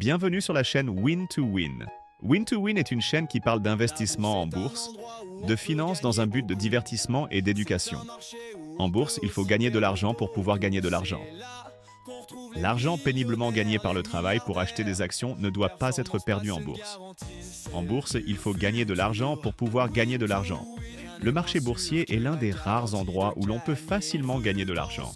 Bienvenue sur la chaîne Win to Win. Win to Win est une chaîne qui parle d'investissement en bourse, de finance dans un but de divertissement et d'éducation. En bourse, il faut gagner de l'argent pour pouvoir gagner de l'argent. L'argent péniblement gagné par le travail pour acheter des actions ne doit pas être perdu en bourse. En bourse, il faut gagner de l'argent pour pouvoir gagner de l'argent. Le marché boursier est l'un des rares endroits où l'on peut facilement gagner de l'argent.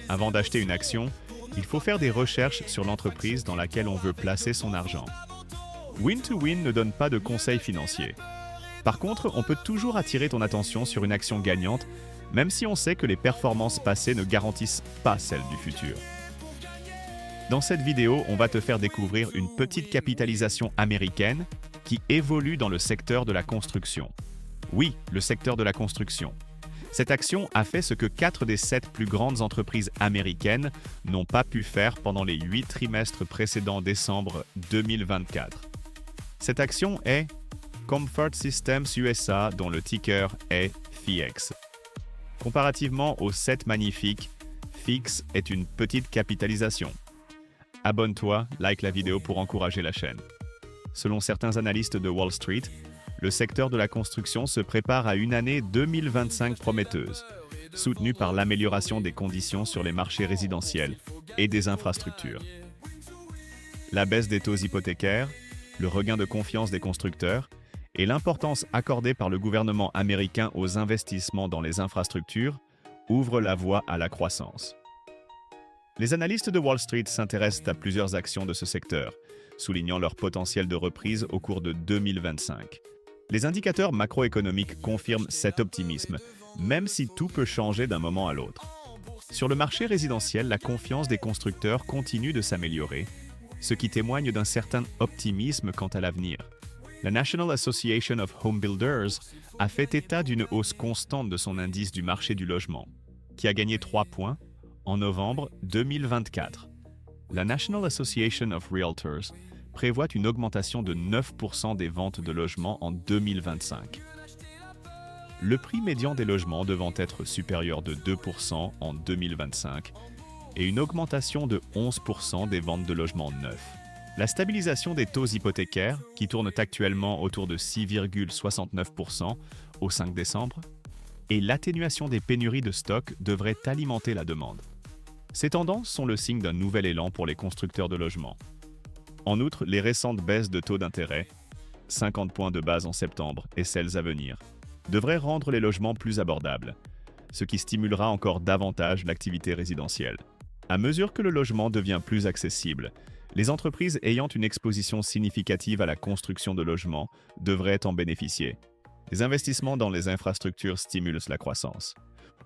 Avant d'acheter une action, il faut faire des recherches sur l'entreprise dans laquelle on veut placer son argent. Win to Win ne donne pas de conseils financiers. Par contre, on peut toujours attirer ton attention sur une action gagnante, même si on sait que les performances passées ne garantissent pas celles du futur. Dans cette vidéo, on va te faire découvrir une petite capitalisation américaine qui évolue dans le secteur de la construction. Oui, le secteur de la construction. Cette action a fait ce que 4 des 7 plus grandes entreprises américaines n'ont pas pu faire pendant les 8 trimestres précédents décembre 2024. Cette action est Comfort Systems USA, dont le ticker est FIEX. Comparativement aux 7 magnifiques, FIEX est une petite capitalisation. Abonne-toi, like la vidéo pour encourager la chaîne. Selon certains analystes de Wall Street, le secteur de la construction se prépare à une année 2025 prometteuse, soutenue par l'amélioration des conditions sur les marchés résidentiels et des infrastructures. La baisse des taux hypothécaires, le regain de confiance des constructeurs et l'importance accordée par le gouvernement américain aux investissements dans les infrastructures ouvrent la voie à la croissance. Les analystes de Wall Street s'intéressent à plusieurs actions de ce secteur, soulignant leur potentiel de reprise au cours de 2025. Les indicateurs macroéconomiques confirment cet optimisme, même si tout peut changer d'un moment à l'autre. Sur le marché résidentiel, la confiance des constructeurs continue de s'améliorer, ce qui témoigne d'un certain optimisme quant à l'avenir. La National Association of Home Builders a fait état d'une hausse constante de son indice du marché du logement, qui a gagné 3 points en novembre 2024. La National Association of Realtors prévoit une augmentation de 9% des ventes de logements en 2025. Le prix médian des logements devant être supérieur de 2% en 2025 et une augmentation de 11% des ventes de logements neufs. La stabilisation des taux hypothécaires, qui tournent actuellement autour de 6,69% au 5 décembre, et l'atténuation des pénuries de stock devraient alimenter la demande. Ces tendances sont le signe d'un nouvel élan pour les constructeurs de logements. En outre, les récentes baisses de taux d'intérêt, 50 points de base en septembre et celles à venir, devraient rendre les logements plus abordables, ce qui stimulera encore davantage l'activité résidentielle. À mesure que le logement devient plus accessible, les entreprises ayant une exposition significative à la construction de logements devraient en bénéficier. Les investissements dans les infrastructures stimulent la croissance.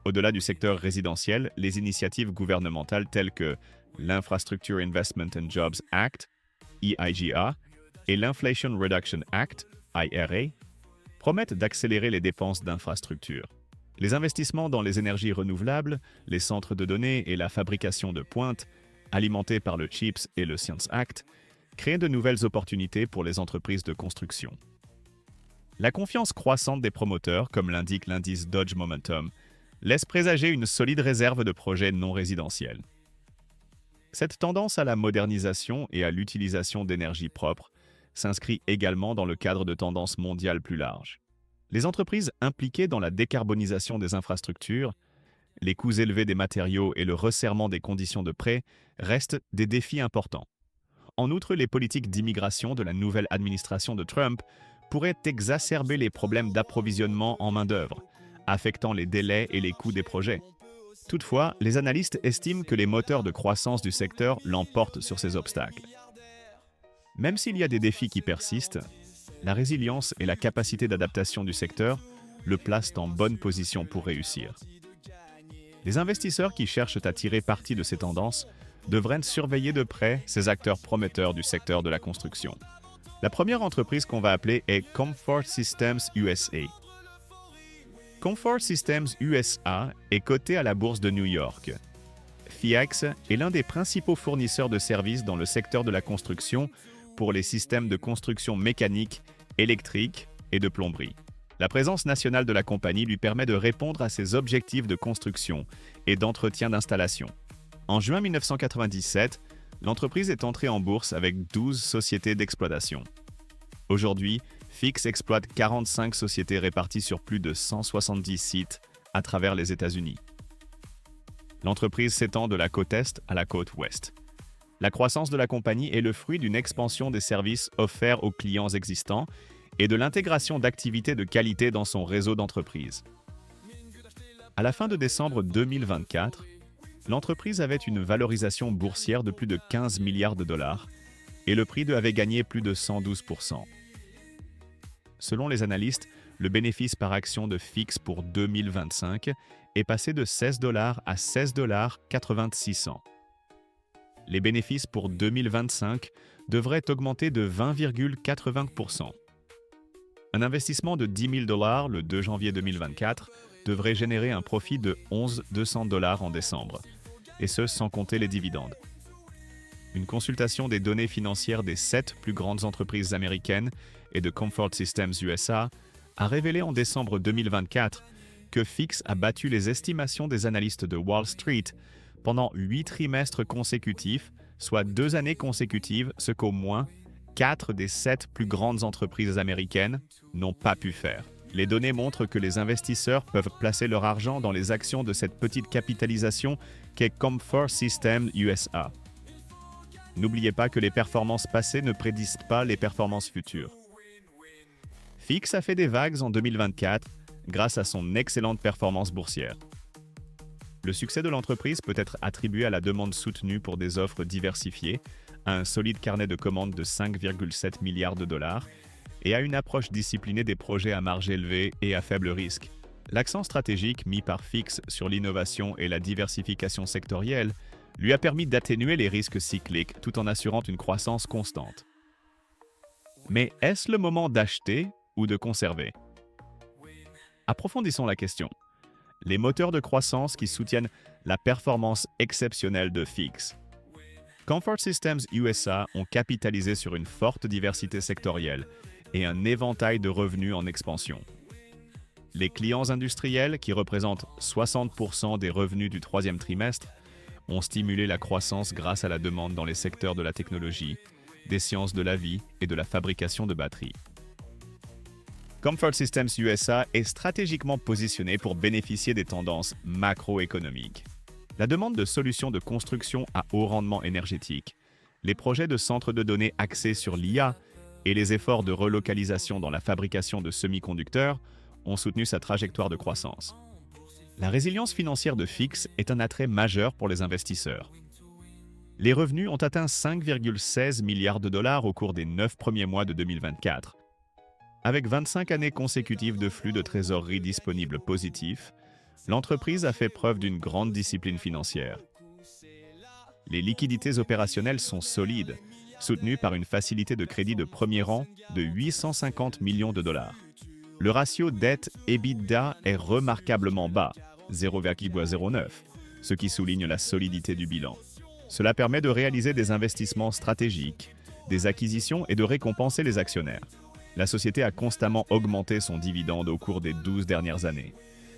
Au-delà du secteur résidentiel, les initiatives gouvernementales telles que l'Infrastructure Investment and Jobs Act, EIJA, et l'Inflation Reduction Act, IRA, promettent d'accélérer les dépenses d'infrastructures. Les investissements dans les énergies renouvelables, les centres de données et la fabrication de pointe, alimentés par le CHIPS et le Science Act, créent de nouvelles opportunités pour les entreprises de construction. La confiance croissante des promoteurs, comme l'indique l'indice Dodge Momentum, laisse présager une solide réserve de projets non résidentiels. Cette tendance à la modernisation et à l'utilisation d'énergie propre s'inscrit également dans le cadre de tendances mondiales plus larges. Les entreprises impliquées dans la décarbonisation des infrastructures, les coûts élevés des matériaux et le resserrement des conditions de prêt restent des défis importants. En outre, les politiques d'immigration de la nouvelle administration de Trump pourraient exacerber les problèmes d'approvisionnement en main-d'œuvre, affectant les délais et les coûts des projets. Toutefois, les analystes estiment que les moteurs de croissance du secteur l'emportent sur ces obstacles. Même s'il y a des défis qui persistent, la résilience et la capacité d'adaptation du secteur le placent en bonne position pour réussir. Les investisseurs qui cherchent à tirer parti de ces tendances devraient surveiller de près ces acteurs prometteurs du secteur de la construction. La première entreprise qu'on va appeler est Comfort Systems USA. Comfort Systems USA est coté à la bourse de New York. FIEX est l'un des principaux fournisseurs de services dans le secteur de la construction pour les systèmes de construction mécanique, électrique et de plomberie. La présence nationale de la compagnie lui permet de répondre à ses objectifs de construction et d'entretien d'installation. En juin 1997, L'entreprise est entrée en bourse avec 12 sociétés d'exploitation. Aujourd'hui, Fix exploite 45 sociétés réparties sur plus de 170 sites à travers les États-Unis. L'entreprise s'étend de la côte Est à la côte Ouest. La croissance de la compagnie est le fruit d'une expansion des services offerts aux clients existants et de l'intégration d'activités de qualité dans son réseau d'entreprises. À la fin de décembre 2024, l'entreprise avait une valorisation boursière de plus de 15 milliards de dollars et le prix avait gagné plus de 112%. Selon les analystes, le bénéfice par action de Fix pour 2025 est passé de 16 $ à 16,86 $. Les bénéfices pour 2025 devraient augmenter de 20,80%. Un investissement de 10 000 $ le 2 janvier 2024 devrait générer un profit de 11 200 $ en décembre, et ce sans compter les dividendes. Une consultation des données financières des 7 plus grandes entreprises américaines et de Comfort Systems USA a révélé en décembre 2024 que Fix a battu les estimations des analystes de Wall Street pendant 8 trimestres consécutifs, soit 2 années consécutives, ce qu'au moins 4 des 7 plus grandes entreprises américaines n'ont pas pu faire. Les données montrent que les investisseurs peuvent placer leur argent dans les actions de cette petite capitalisation qu'est Comfort Systems USA. N'oubliez pas que les performances passées ne prédisent pas les performances futures. Fix a fait des vagues en 2024 grâce à son excellente performance boursière. Le succès de l'entreprise peut être attribué à la demande soutenue pour des offres diversifiées, à un solide carnet de commandes de 5,7 milliards de dollars et à une approche disciplinée des projets à marge élevée et à faible risque. L'accent stratégique mis par Fix sur l'innovation et la diversification sectorielle lui a permis d'atténuer les risques cycliques tout en assurant une croissance constante. Mais est-ce le moment d'acheter ou de conserver? Approfondissons la question. Les moteurs de croissance qui soutiennent la performance exceptionnelle de Fix. Comfort Systems USA ont capitalisé sur une forte diversité sectorielle et un éventail de revenus en expansion. Les clients industriels, qui représentent 60% des revenus du troisième trimestre, ont stimulé la croissance grâce à la demande dans les secteurs de la technologie, des sciences de la vie et de la fabrication de batteries. Comfort Systems USA est stratégiquement positionné pour bénéficier des tendances macroéconomiques. La demande de solutions de construction à haut rendement énergétique, les projets de centres de données axés sur l'IA et les efforts de relocalisation dans la fabrication de semi-conducteurs ont soutenu sa trajectoire de croissance. La résilience financière de Fix est un attrait majeur pour les investisseurs. Les revenus ont atteint 5,16 milliards de dollars au cours des 9 premiers mois de 2024. Avec 25 années consécutives de flux de trésorerie disponibles positifs, l'entreprise a fait preuve d'une grande discipline financière. Les liquidités opérationnelles sont solides, soutenues par une facilité de crédit de premier rang de 850 millions de dollars. Le ratio dette-EBITDA est remarquablement bas, 0,09, ce qui souligne la solidité du bilan. Cela permet de réaliser des investissements stratégiques, des acquisitions et de récompenser les actionnaires. La société a constamment augmenté son dividende au cours des 12 dernières années,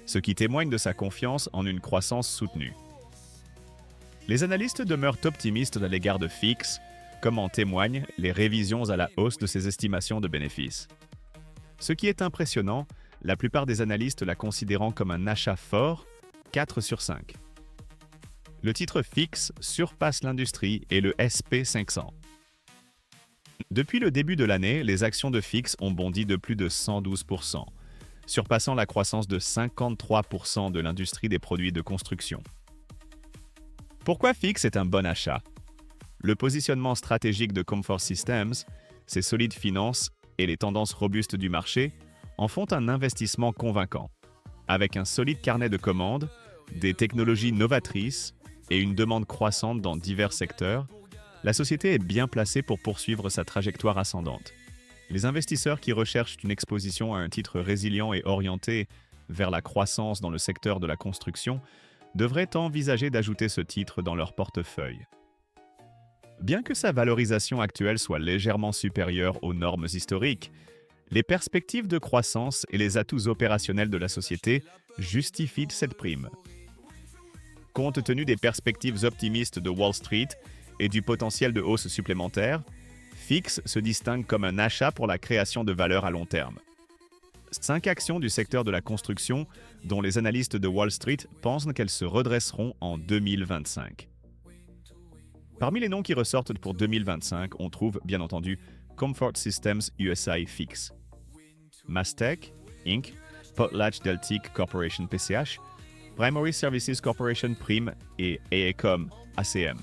ce qui témoigne de sa confiance en une croissance soutenue. Les analystes demeurent optimistes à l'égard de Fix, comme en témoignent les révisions à la hausse de ses estimations de bénéfices. Ce qui est impressionnant, la plupart des analystes la considérant comme un achat fort, 4 sur 5. Le titre Fix surpasse l'industrie et le SP500. Depuis le début de l'année, les actions de Fix ont bondi de plus de 112%, surpassant la croissance de 53% de l'industrie des produits de construction. Pourquoi Fix est un bon achat? Le positionnement stratégique de Comfort Systems, ses solides finances et les tendances robustes du marché en font un investissement convaincant. Avec un solide carnet de commandes, des technologies novatrices et une demande croissante dans divers secteurs, la société est bien placée pour poursuivre sa trajectoire ascendante. Les investisseurs qui recherchent une exposition à un titre résilient et orienté vers la croissance dans le secteur de la construction devraient envisager d'ajouter ce titre dans leur portefeuille. Bien que sa valorisation actuelle soit légèrement supérieure aux normes historiques, les perspectives de croissance et les atouts opérationnels de la société justifient cette prime. Compte tenu des perspectives optimistes de Wall Street et du potentiel de hausse supplémentaire, Fix se distingue comme un achat pour la création de valeur à long terme. 5 actions du secteur de la construction dont les analystes de Wall Street pensent qu'elles se redresseront en 2025. Parmi les noms qui ressortent pour 2025, on trouve bien entendu Comfort Systems USA Fix, Mastech Inc., PotlatchDeltic Corporation PCH, Primary Services Corporation Prim et AECOM ACM.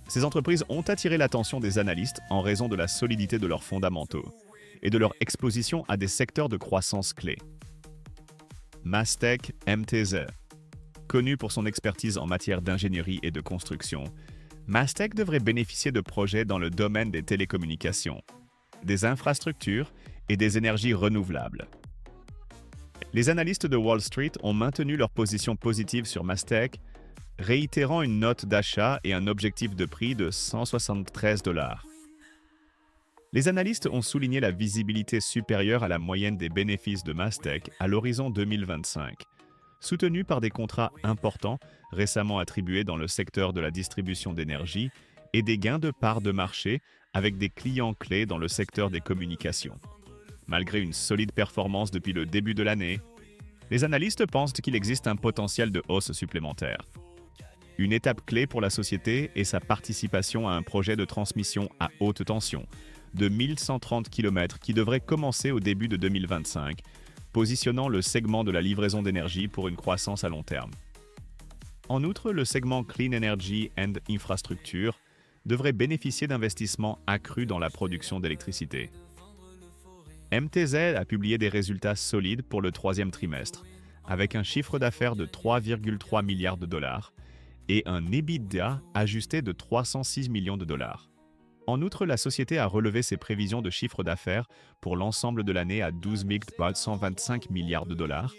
Ces entreprises ont attiré l'attention des analystes en raison de la solidité de leurs fondamentaux et de leur exposition à des secteurs de croissance clés. Mastech MTZ. Connu pour son expertise en matière d'ingénierie et de construction, Mastech devrait bénéficier de projets dans le domaine des télécommunications, des infrastructures et des énergies renouvelables. Les analystes de Wall Street ont maintenu leur position positive sur Mastech, réitérant une note d'achat et un objectif de prix de 173 $. Les analystes ont souligné la visibilité supérieure à la moyenne des bénéfices de Mastech à l'horizon 2025, soutenue par des contrats importants récemment attribués dans le secteur de la distribution d'énergie et des gains de parts de marché avec des clients clés dans le secteur des communications. Malgré une solide performance depuis le début de l'année, les analystes pensent qu'il existe un potentiel de hausse supplémentaire. Une étape clé pour la société est sa participation à un projet de transmission à haute tension de 1130 km qui devrait commencer au début de 2025, positionnant le segment de la livraison d'énergie pour une croissance à long terme. En outre, le segment Clean Energy and Infrastructure devrait bénéficier d'investissements accrus dans la production d'électricité. MTZ a publié des résultats solides pour le troisième trimestre, avec un chiffre d'affaires de 3,3 milliards de dollars et un EBITDA ajusté de 306 millions de dollars. En outre, la société a relevé ses prévisions de chiffre d'affaires pour l'ensemble de l'année à 12,125 milliards de dollars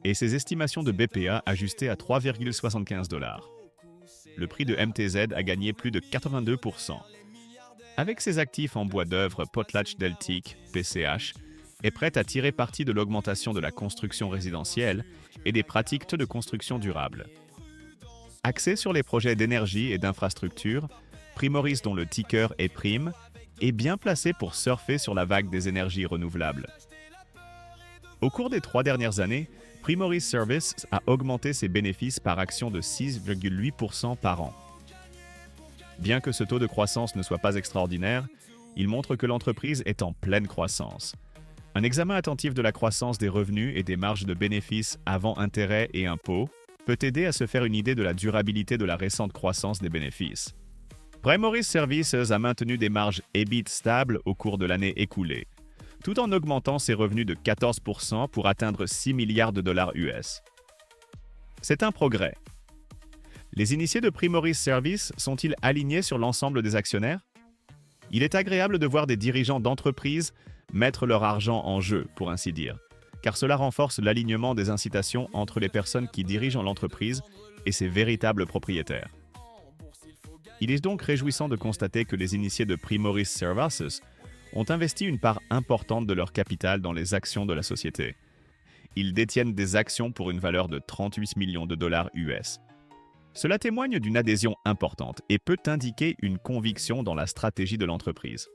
et ses estimations de BPA ajustées à 3,75 $. Le prix de MTZ a gagné plus de 82%. Avec ses actifs en bois d'œuvre, PotlatchDeltic, PCH, est prête à tirer parti de l'augmentation de la construction résidentielle et des pratiques de construction durable. Axé sur les projets d'énergie et d'infrastructure, Primoris, dont le ticker est Prime, est bien placé pour surfer sur la vague des énergies renouvelables. Au cours des 3 dernières années, Primoris Services a augmenté ses bénéfices par action de 6,8% par an. Bien que ce taux de croissance ne soit pas extraordinaire, il montre que l'entreprise est en pleine croissance. Un examen attentif de la croissance des revenus et des marges de bénéfices avant intérêts et impôts peut aider à se faire une idée de la durabilité de la récente croissance des bénéfices. Primoris Services a maintenu des marges EBIT stables au cours de l'année écoulée, tout en augmentant ses revenus de 14% pour atteindre 6 milliards de dollars US. C'est un progrès. Les initiés de Primoris Services sont-ils alignés sur l'ensemble des actionnaires? Il est agréable de voir des dirigeants d'entreprises mettre leur argent en jeu, pour ainsi dire, car cela renforce l'alignement des incitations entre les personnes qui dirigent l'entreprise et ses véritables propriétaires. Il est donc réjouissant de constater que les initiés de Primoris Services ont investi une part importante de leur capital dans les actions de la société. Ils détiennent des actions pour une valeur de 38 millions de dollars US. Cela témoigne d'une adhésion importante et peut indiquer une conviction dans la stratégie de l'entreprise.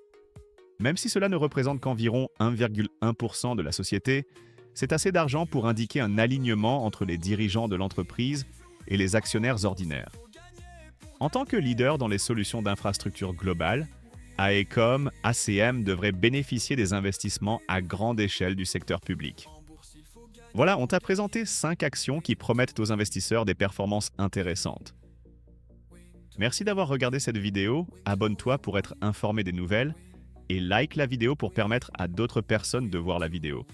Même si cela ne représente qu'environ 1,1% de la société, c'est assez d'argent pour indiquer un alignement entre les dirigeants de l'entreprise et les actionnaires ordinaires. En tant que leader dans les solutions d'infrastructure globale, AECOM, ACM devrait bénéficier des investissements à grande échelle du secteur public. Voilà, on t'a présenté 5 actions qui promettent aux investisseurs des performances intéressantes. Merci d'avoir regardé cette vidéo, abonne-toi pour être informé des nouvelles et like la vidéo pour permettre à d'autres personnes de voir la vidéo.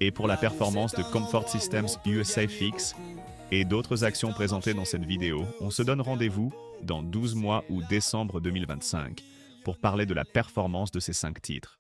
Et pour la performance de Comfort Systems USA Fix et d'autres actions présentées dans cette vidéo, on se donne rendez-vous dans 12 mois ou décembre 2025 pour parler de la performance de ces 5 titres.